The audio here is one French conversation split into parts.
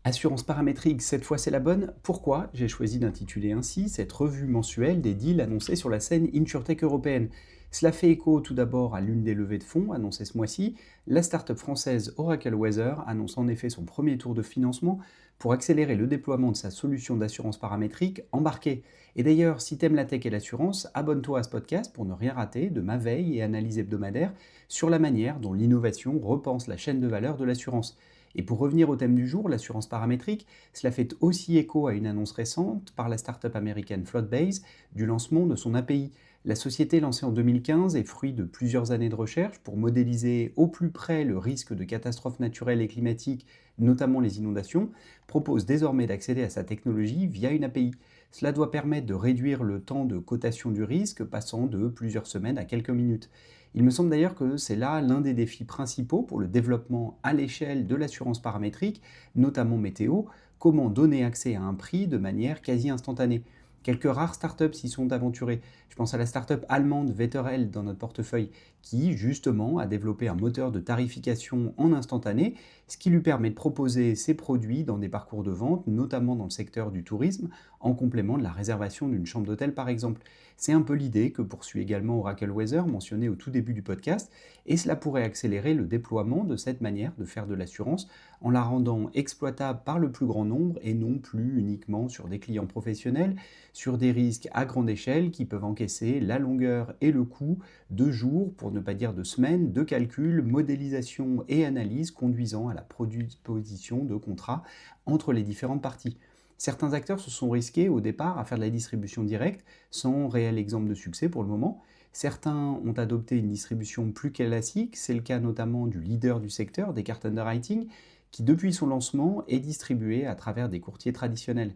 Assurance paramétrique, cette fois c'est la bonne. Pourquoi j'ai choisi d'intituler ainsi cette revue mensuelle des deals annoncés sur la scène InsurTech européenne? Cela fait écho tout d'abord à l'une des levées de fonds annoncées ce mois-ci. La start-up française Oracle Weather annonce en effet son premier tour de financement pour accélérer le déploiement de sa solution d'assurance paramétrique embarquée. Et d'ailleurs, si t'aimes la tech et l'assurance, abonne-toi à ce podcast pour ne rien rater de ma veille et analyse hebdomadaire sur la manière dont l'innovation repense la chaîne de valeur de l'assurance. Et pour revenir au thème du jour, l'assurance paramétrique, cela fait aussi écho à une annonce récente par la start-up américaine Floodbase du lancement de son API. La société lancée en 2015 est fruit de plusieurs années de recherche pour modéliser au plus près le risque de catastrophes naturelles et climatiques, notamment les inondations, propose désormais d'accéder à sa technologie via une API. Cela doit permettre de réduire le temps de cotation du risque, passant de plusieurs semaines à quelques minutes. Il me semble d'ailleurs que c'est là l'un des défis principaux pour le développement à l'échelle de l'assurance paramétrique, notamment météo, comment donner accès à un prix de manière quasi instantanée. Quelques rares startups s'y sont aventurées. Je pense à la startup allemande Wetterheld dans notre portefeuille, qui justement a développé un moteur de tarification en instantané, ce qui lui permet de proposer ses produits dans des parcours de vente, notamment dans le secteur du tourisme, en complément de la réservation d'une chambre d'hôtel par exemple. C'est un peu l'idée que poursuit également Oracle Weather, mentionné au tout début du podcast, et cela pourrait accélérer le déploiement de cette manière de faire de l'assurance en la rendant exploitable par le plus grand nombre et non plus uniquement sur des clients professionnels, sur des risques à grande échelle qui peuvent encaisser la longueur et le coût de jours, pour ne pas dire de semaines, de calcul, modélisation et analyse conduisant à la proposition de contrats entre les différentes parties. Certains acteurs se sont risqués au départ à faire de la distribution directe, sans réel exemple de succès pour le moment. Certains ont adopté une distribution plus classique, c'est le cas notamment du leader du secteur, Descartes Underwriting, qui depuis son lancement est distribué à travers des courtiers traditionnels.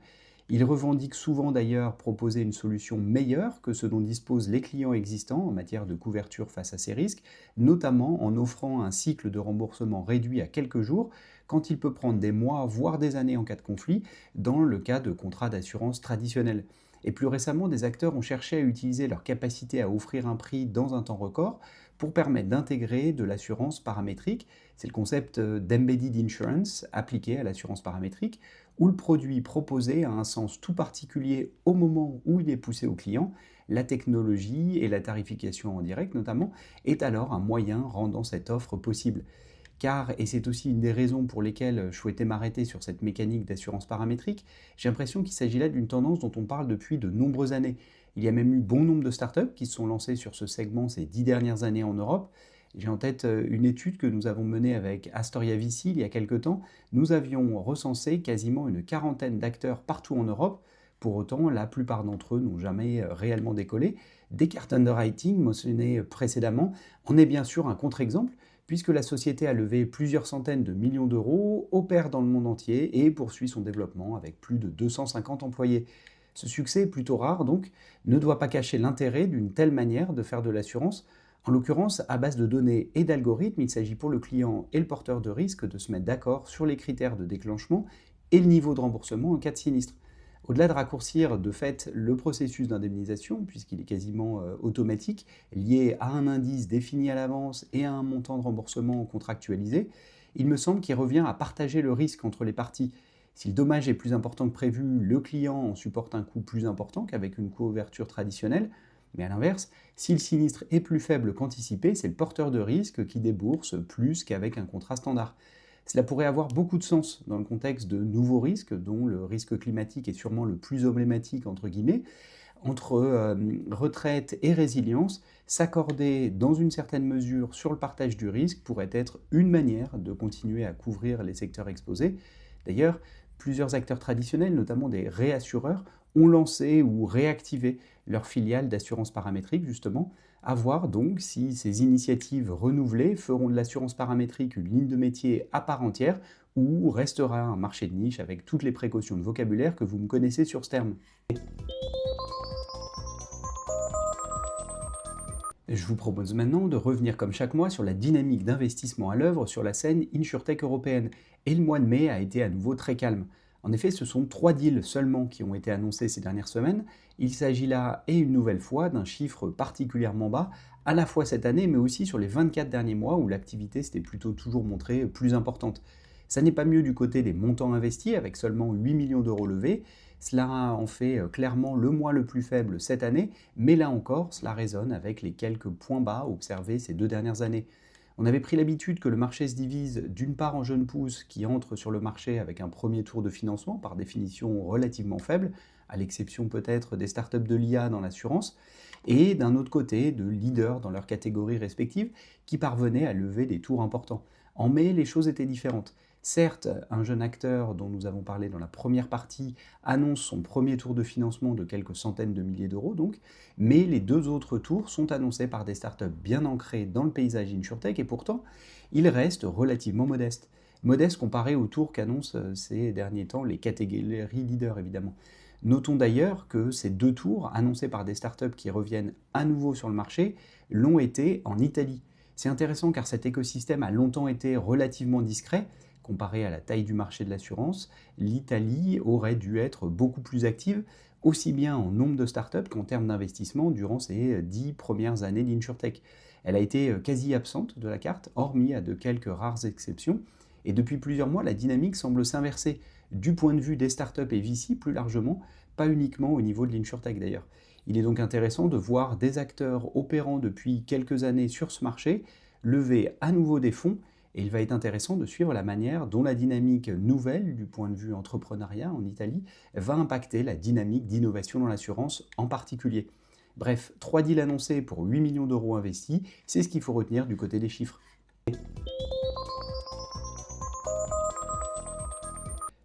Il revendique souvent d'ailleurs proposer une solution meilleure que ce dont disposent les clients existants en matière de couverture face à ces risques, notamment en offrant un cycle de remboursement réduit à quelques jours, quand il peut prendre des mois, voire des années en cas de conflit, dans le cas de contrats d'assurance traditionnels. Et plus récemment, des acteurs ont cherché à utiliser leur capacité à offrir un prix dans un temps record pour permettre d'intégrer de l'assurance paramétrique. C'est le concept d'embedded insurance appliqué à l'assurance paramétrique, où le produit proposé a un sens tout particulier au moment où il est poussé au client. La technologie et la tarification en direct notamment est alors un moyen rendant cette offre possible. Car, et c'est aussi une des raisons pour lesquelles je souhaitais m'arrêter sur cette mécanique d'assurance paramétrique, j'ai l'impression qu'il s'agit là d'une tendance dont on parle depuis de nombreuses années. Il y a même eu bon nombre de startups qui se sont lancées sur ce segment ces 10 dernières années en Europe. J'ai en tête une étude que nous avons menée avec Astoria VC il y a quelque temps. Nous avions recensé quasiment une quarantaine d'acteurs partout en Europe. Pour autant, la plupart d'entre eux n'ont jamais réellement décollé. Descartes Underwriting, mentionné précédemment, en est bien sûr un contre-exemple, puisque la société a levé plusieurs centaines de millions d'euros, opère dans le monde entier et poursuit son développement avec plus de 250 employés. Ce succès, plutôt rare donc, ne doit pas cacher l'intérêt d'une telle manière de faire de l'assurance. En l'occurrence, à base de données et d'algorithmes, il s'agit pour le client et le porteur de risque de se mettre d'accord sur les critères de déclenchement et le niveau de remboursement en cas de sinistre. Au-delà de raccourcir de fait le processus d'indemnisation, puisqu'il est quasiment automatique, lié à un indice défini à l'avance et à un montant de remboursement contractualisé, il me semble qu'il revient à partager le risque entre les parties. Si le dommage est plus important que prévu, le client en supporte un coût plus important qu'avec une couverture traditionnelle, mais à l'inverse, si le sinistre est plus faible qu'anticipé, c'est le porteur de risque qui débourse plus qu'avec un contrat standard. Cela pourrait avoir beaucoup de sens dans le contexte de nouveaux risques, dont le risque climatique est sûrement le plus emblématique, entre guillemets. Entre retraite et résilience, s'accorder dans une certaine mesure sur le partage du risque pourrait être une manière de continuer à couvrir les secteurs exposés. D'ailleurs, plusieurs acteurs traditionnels, notamment des réassureurs, ont lancé ou réactivé leur filiale d'assurance paramétrique, justement. À voir donc si ces initiatives renouvelées feront de l'assurance paramétrique une ligne de métier à part entière ou restera un marché de niche avec toutes les précautions de vocabulaire que vous me connaissez sur ce terme. Je vous propose maintenant de revenir comme chaque mois sur la dynamique d'investissement à l'œuvre sur la scène InsurTech européenne. Et le mois de mai a été à nouveau très calme. En effet, ce sont 3 deals seulement qui ont été annoncés ces dernières semaines. Il s'agit là, et une nouvelle fois, d'un chiffre particulièrement bas, à la fois cette année, mais aussi sur les 24 derniers mois où l'activité s'était plutôt toujours montrée plus importante. Ça n'est pas mieux du côté des montants investis, avec seulement 8 millions d'euros levés. Cela en fait clairement le mois le plus faible cette année, mais là encore, cela résonne avec les quelques points bas observés ces 2 dernières années. On avait pris l'habitude que le marché se divise d'une part en jeunes pousses qui entrent sur le marché avec un premier tour de financement, par définition relativement faible, à l'exception peut-être des startups de l'IA dans l'assurance, et d'un autre côté de leaders dans leurs catégories respectives qui parvenaient à lever des tours importants. En mai, les choses étaient différentes. Certes, un jeune acteur dont nous avons parlé dans la première partie annonce son premier tour de financement de quelques centaines de milliers d'euros, donc, mais les deux autres tours sont annoncés par des startups bien ancrées dans le paysage InsurTech et pourtant, ils restent relativement modestes. Modestes comparés aux tours qu'annoncent ces derniers temps les catégories leaders évidemment. Notons d'ailleurs que ces deux tours, annoncés par des startups qui reviennent à nouveau sur le marché, l'ont été en Italie. C'est intéressant car cet écosystème a longtemps été relativement discret. Comparé à la taille du marché de l'assurance, l'Italie aurait dû être beaucoup plus active, aussi bien en nombre de startups qu'en termes d'investissement durant ces 10 premières années d'InsurTech. Elle a été quasi absente de la carte, hormis à de quelques rares exceptions, et depuis plusieurs mois, la dynamique semble s'inverser du point de vue des startups et VC plus largement, pas uniquement au niveau de l'InsurTech d'ailleurs. Il est donc intéressant de voir des acteurs opérant depuis quelques années sur ce marché lever à nouveau des fonds. Et il va être intéressant de suivre la manière dont la dynamique nouvelle, du point de vue entrepreneuriat en Italie, va impacter la dynamique d'innovation dans l'assurance en particulier. Bref, 3 deals annoncés pour 8 millions d'euros investis, c'est ce qu'il faut retenir du côté des chiffres.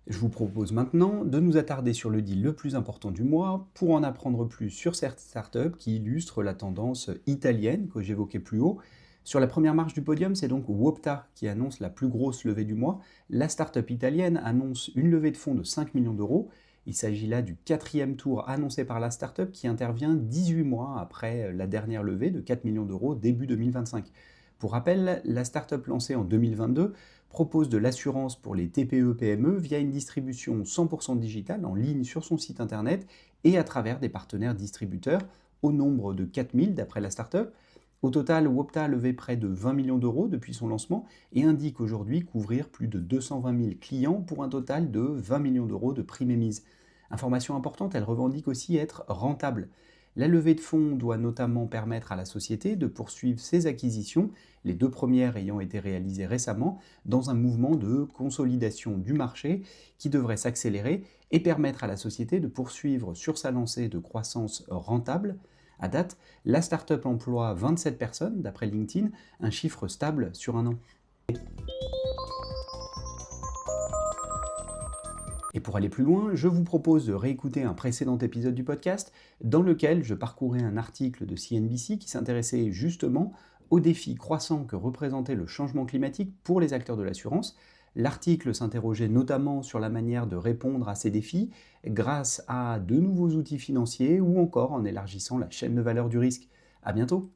Je vous propose maintenant de nous attarder sur le deal le plus important du mois pour en apprendre plus sur cette startup qui illustre la tendance italienne que j'évoquais plus haut. Sur la première marche du podium, c'est donc Wopta qui annonce la plus grosse levée du mois. La startup italienne annonce une levée de fonds de 5 millions d'euros. Il s'agit là du 4e tour annoncé par la startup qui intervient 18 mois après la dernière levée de 4 millions d'euros début 2025. Pour rappel, la startup lancée en 2022 propose de l'assurance pour les TPE-PME via une distribution 100% digitale en ligne sur son site internet et à travers des partenaires distributeurs au nombre de 4000 d'après la startup. Au total, Wopta a levé près de 20 millions d'euros depuis son lancement et indique aujourd'hui couvrir plus de 220 000 clients pour un total de 20 millions d'euros de primes émises. Information importante, elle revendique aussi être rentable. La levée de fonds doit notamment permettre à la société de poursuivre ses acquisitions, les 2 premières ayant été réalisées récemment, dans un mouvement de consolidation du marché qui devrait s'accélérer et permettre à la société de poursuivre sur sa lancée de croissance rentable. À date, la startup emploie 27 personnes d'après LinkedIn, un chiffre stable sur un an. Et pour aller plus loin, je vous propose de réécouter un précédent épisode du podcast dans lequel je parcourais un article de CNBC qui s'intéressait justement aux défis croissants que représentait le changement climatique pour les acteurs de l'assurance. L'article s'interrogeait notamment sur la manière de répondre à ces défis grâce à de nouveaux outils financiers ou encore en élargissant la chaîne de valeur du risque. À bientôt!